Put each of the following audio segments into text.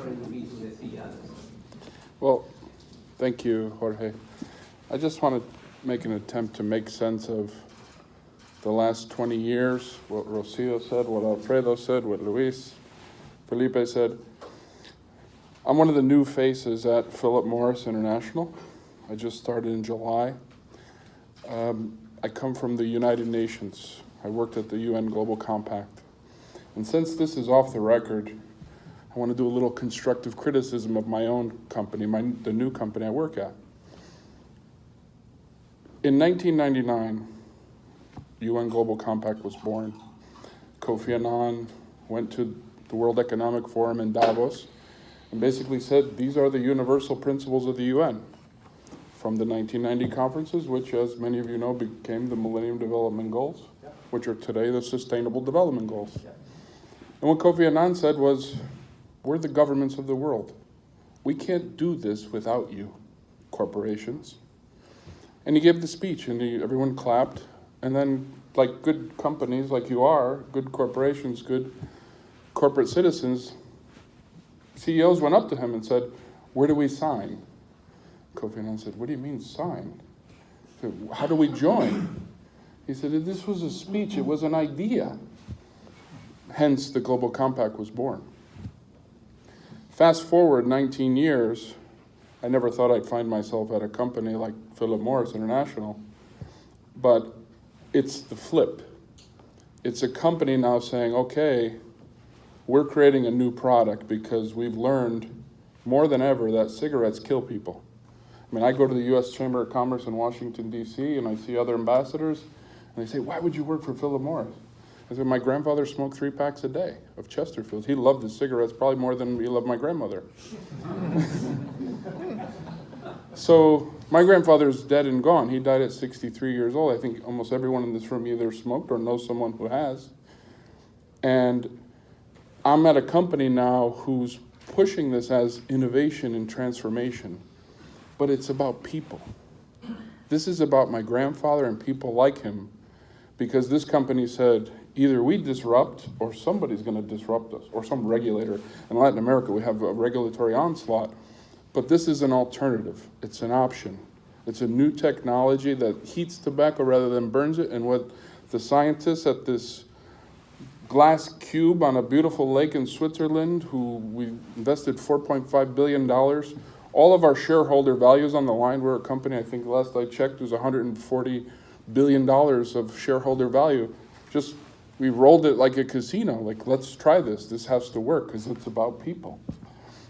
different would be to the three others? Well, thank you, Jorge. I just want to make an attempt to make sense of the last 20 years, what Rocio said, what Alfredo said, what Luis, Felipe said. I'm one of the new faces at Philip Morris International. I just started in July. I come from the United Nations. I worked at the UN Global Compact. And since this is off the record, I want to do a little constructive criticism of my own company, the new company I work at. In 1999, UN Global Compact was born. Kofi Annan went to the World Economic Forum in Davos and basically said, these are the universal principles of the UN. From the 1990 conferences, which, as many of you know, became the Millennium Development Goals, which are today the Sustainable Development Goals. And what Kofi Annan said was, we're the governments of the world. We can't do this without you, corporations. And he gave the speech, and everyone clapped. And then, like good companies, like you are, good corporations, good corporate citizens, CEOs went up to him and said, where do we sign? Kofi Annan said, what do you mean sign? He said, how do we join? He said, this was a speech, it was an idea. Hence, the Global Compact was born. Fast forward 19 years, I never thought I'd find myself at a company like Philip Morris International, but it's the flip. It's a company now saying, okay, we're creating a new product because we've learned more than ever that cigarettes kill people. I mean, I go to the U.S. Chamber of Commerce in Washington, D.C., and I see other ambassadors, and they say, why would you work for Philip Morris? I said, my grandfather smoked 3 packs a day of Chesterfields. He loved his cigarettes probably more than he loved my grandmother. So my grandfather's dead and gone. He died at 63 years old. I think almost everyone in this room either smoked or knows someone who has. And I'm at a company now who's pushing this as innovation and transformation. But it's about people. This is about my grandfather and people like him, because this company said, either we disrupt or somebody's going to disrupt us, or some regulator. In Latin America, we have a regulatory onslaught, but this is an alternative. It's an option. It's a new technology that heats tobacco rather than burns it, and what the scientists at this glass cube on a beautiful lake in Switzerland, who we invested $4.5 billion, all of our shareholder values on the line. We're a company, I think last I checked, was $140 billion of shareholder value. Just, we rolled it like a casino, like, let's try this. This has to work because it's about people.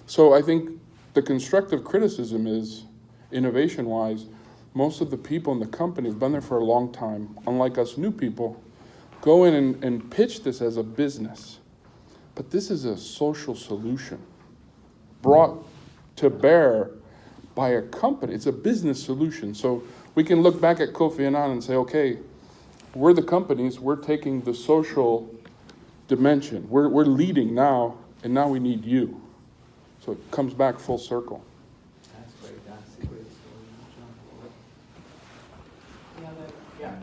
So I think the constructive criticism is, innovation-wise, most of the people in the company have been there for a long time, unlike us new people, go in and pitch this as a business. But this is a social solution brought to bear by a company. It's a business solution. So we can look back at Kofi Annan and say, okay, we're the companies, we're taking the social dimension. We're leading now, and now we need you. So it comes back full circle. That's great. That's a great story, John. Yeah.